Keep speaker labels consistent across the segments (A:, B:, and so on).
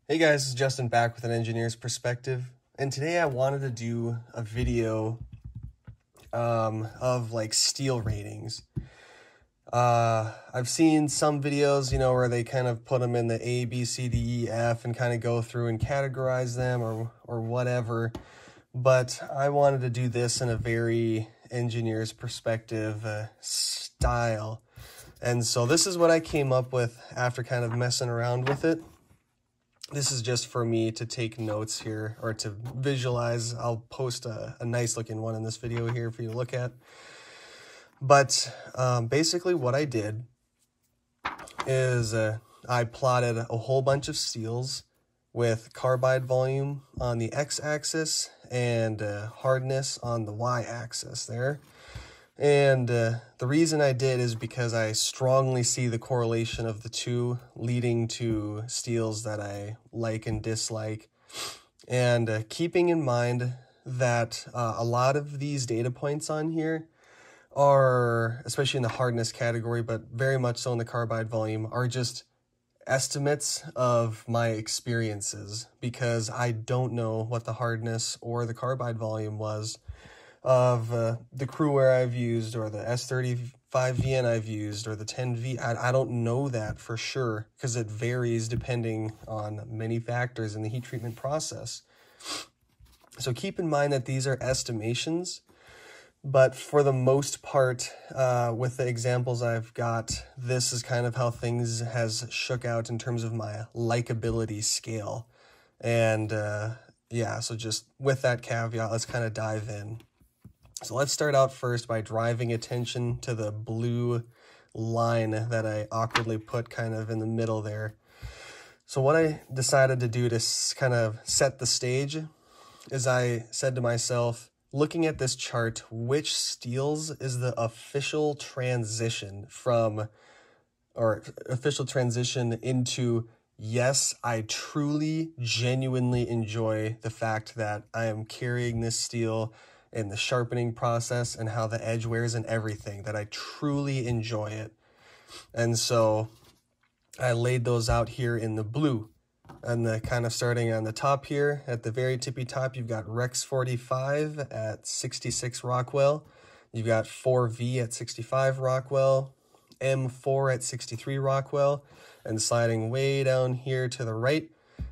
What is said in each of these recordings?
A: Hey guys, this is Justin back with an engineer's perspective, and today I wanted to do a video of like steel ratings. I've seen some videos, where they kind of put them in the A, B, C, D, E, F and kind of go through and categorize them or whatever, but I wanted to do this in a very engineer's perspective style. And so this is what I came up with after kind of messing around with it. This is just for me to take notes here or to visualize. I'll post a nice looking one in this video here for you to look at. But basically what I did is I plotted a whole bunch of steels with carbide volume on the x-axis and hardness on the y-axis there. And the reason I did is because I strongly see the correlation of the two leading to steels that I like and dislike. And keeping in mind that a lot of these data points on here are, especially in the hardness category, but very much so in the carbide volume, are just estimates of my experiences because I don't know what the hardness or the carbide volume was of the Cruwear I've used or the S35VN I've used or the 10V. I don't know that for sure because it varies depending on many factors in the heat treatment process. So keep in mind that these are estimations, but for the most part, with the examples I've got, this is kind of how things has shook out in terms of my likability scale. And yeah, so just with that caveat, let's kind of dive in. So let's start out first by driving attention to the blue line that I awkwardly put kind of in the middle there. So what I decided to do to kind of set the stage is I said to myself, looking at this chart, which steels is the official transition from, or official transition into, yes, I truly, genuinely enjoy the fact that I am carrying this steel in the sharpening process and how the edge wears and everything, that I truly enjoy it. And so I laid those out here in the blue. And the kind of starting on the top here, at the very tippy top, you've got Rex 45 at 66 Rockwell. You've got 4V at 65 Rockwell, M4 at 63 Rockwell, and sliding way down here to the right,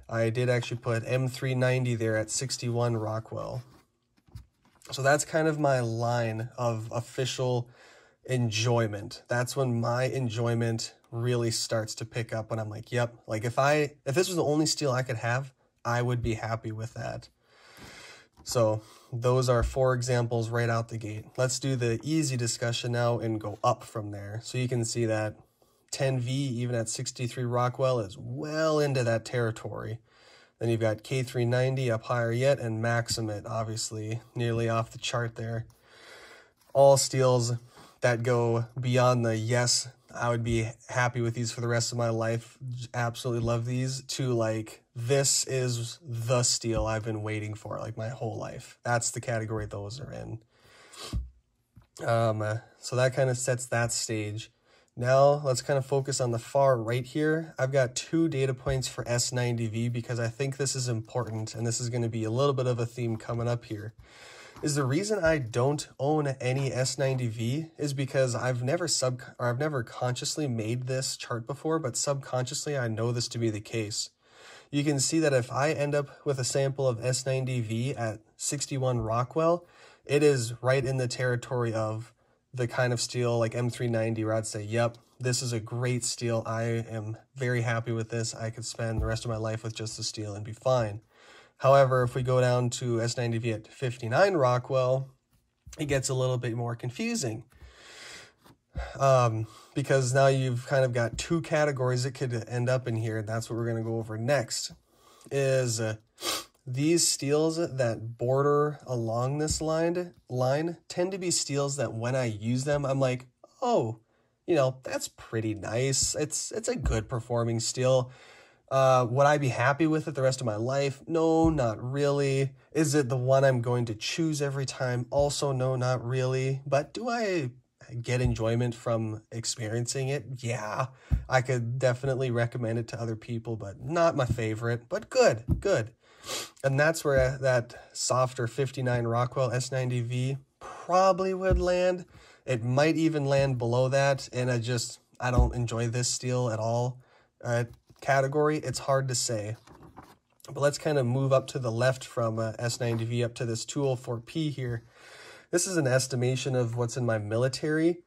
A: I did actually put M390 there at 61 Rockwell. So that's kind of my line of official enjoyment. That's when my enjoyment really starts to pick up when I'm like, yep, like if this was the only steel I could have, I would be happy with that. So those are 4 examples right out the gate. Let's do the easy discussion now and go up from there. So you can see that 10V, even at 63 Rockwell, is well into that territory. Then you've got K390 up higher yet, and Maximate, obviously, nearly off the chart there. All steels that go beyond the yes, I would be happy with these for the rest of my life, absolutely love these, to like, this is the steel I've been waiting for like my whole life. That's the category those are in. So that kind of sets that stage. Now let's kind of focus on the far right here. I've got 2 data points for S90V because I think this is important, and this is going to be a little bit of a theme coming up here. Is the reason I don't own any S90V is because I've never consciously made this chart before, but subconsciously I know this to be the case. You can see that if I end up with a sample of S90V at 61 Rockwell, it is right in the territory of the kind of steel like M390 where I'd say, yep, this is a great steel. I am very happy with this. I could spend the rest of my life with just the steel and be fine. However, if we go down to S90V at 59 Rockwell, it gets a little bit more confusing. Because now you've kind of got 2 categories that could end up in here. And that's what we're going to go over next, is these steels that border along this line tend to be steels that when I use them, I'm like, oh, that's pretty nice. It's a good performing steel. Would I be happy with it the rest of my life? No, not really. Is it the one I'm going to choose every time? Also, no, not really. But do I get enjoyment from experiencing it, yeah, I could definitely recommend it to other people, but not my favorite, but good. And that's where that softer 59 Rockwell S90V probably would land. It might even land below that, and I don't enjoy this steel at all. Category, it's hard to say. But let's kind of move up to the left from S90V up to this 204P here. This is an estimation of what's in my military,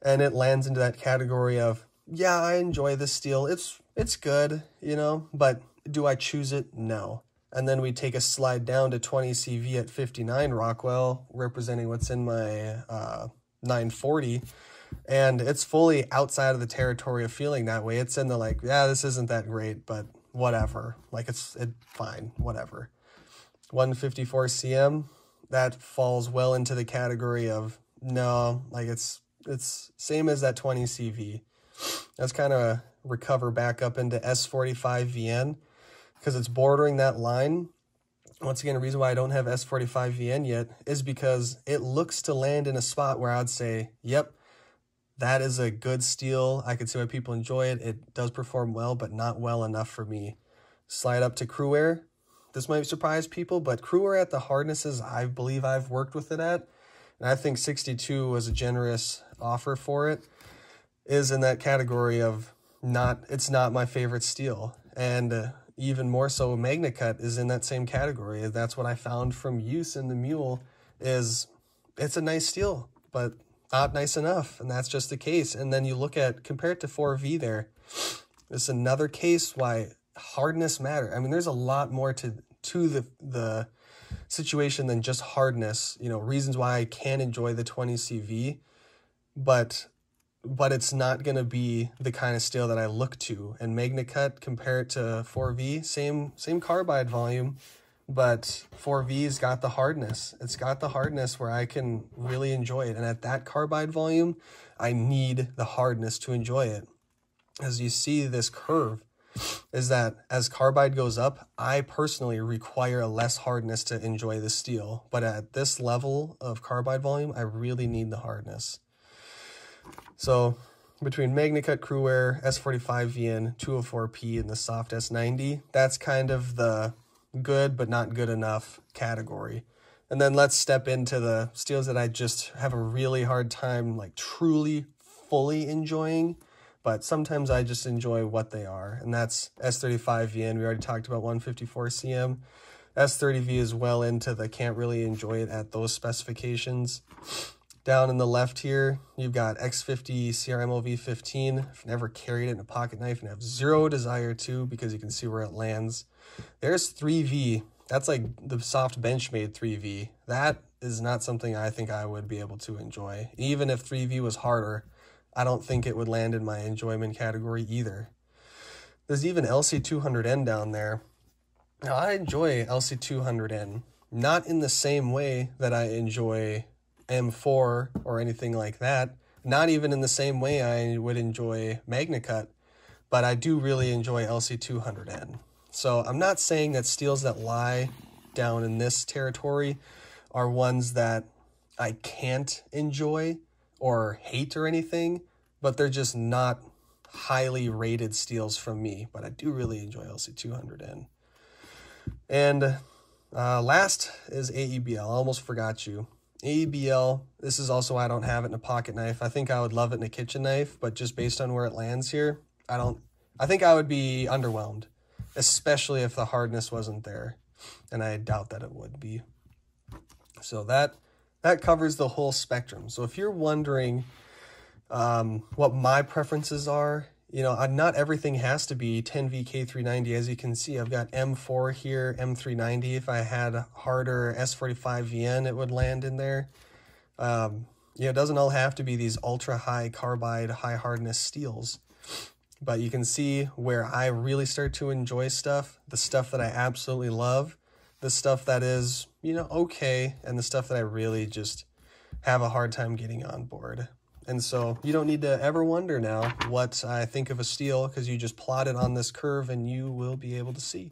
A: and it lands into that category of, yeah, I enjoy this steel. It's good, you know, but do I choose it? No. And then we take a slide down to 20CV at 59 Rockwell, representing what's in my 940. And it's fully outside of the territory of feeling that way. It's in the like, yeah, this isn't that great, but whatever. Like it's fine, whatever. 154 CM, that falls well into the category of no, like it's same as that 20 CV. Let's kind of recover back up into S45 VN because it's bordering that line. Once again, the reason why I don't have S45 VN yet is because it looks to land in a spot where I'd say, yep, that is a good steel. I can see why people enjoy it. It does perform well, but not well enough for me. Slide up to Cruair. This might surprise people, but Cruair at the hardnesses I believe I've worked with it at, and I think 62 was a generous offer for it, is in that category of it's not my favorite steel. And even more so, MagnaCut is in that same category. That's what I found from use in the Mule is it's a nice steel, but not nice enough, and that's just the case. And then you look at, compare it to 4V there. It's another case why hardness matter. I mean, there's a lot more to the situation than just hardness. You know, reasons why I can enjoy the 20 CV, but it's not going to be the kind of steel that I look to. And MagnaCut, compare it to 4V, same carbide volume, but 4V's got the hardness. It's got the hardness where I can really enjoy it. And at that carbide volume, I need the hardness to enjoy it. As you see this curve, is that as carbide goes up, I personally require less hardness to enjoy the steel. But at this level of carbide volume, I really need the hardness. So between MagnaCut, Cruair, S45 VN, 204P, and the soft S90, that's kind of the good but not good enough category. And then let's step into the steels that I just have a really hard time like truly fully enjoying, but sometimes I just enjoy what they are, and that's S35 VN. We already talked about 154 CM. S30V is well into the can't really enjoy it at those specifications. Down in the left here, you've got X50 CRMOV 15. I've never carried it in a pocket knife and have zero desire to, because you can see where it lands. There's 3V. That's like the soft Benchmade 3V. That is not something I think I would be able to enjoy. Even if 3V was harder, I don't think it would land in my enjoyment category either. There's even LC200N down there. Now, I enjoy LC200N, not in the same way that I enjoy M4 or anything like that. Not even in the same way I would enjoy MagnaCut, but I do really enjoy LC200N. So I'm not saying that steels that lie down in this territory are ones that I can't enjoy or hate or anything, but they're just not highly rated steels from me. But I do really enjoy LC200N. And last is AEBL. I almost forgot you. AEBL, this is also why I don't have it in a pocket knife. I think I would love it in a kitchen knife, but just based on where it lands here, I think I would be underwhelmed, especially if the hardness wasn't there, and I doubt that it would be. So that covers the whole spectrum. So if you're wondering what my preferences are, you know, not everything has to be 10V K390. As you can see, I've got M4 here, M390. If I had harder S45 VN, it would land in there. You know, it doesn't all have to be these ultra high carbide, high hardness steels. But you can see where I really start to enjoy stuff, the stuff that I absolutely love, the stuff that is, you know, okay, and the stuff that I really just have a hard time getting on board. And so you don't need to ever wonder now what I think of a steel, because you just plot it on this curve and you will be able to see.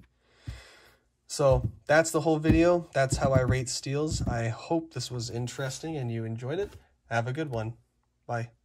A: So that's the whole video. That's how I rate steels. I hope this was interesting and you enjoyed it. Have a good one. Bye.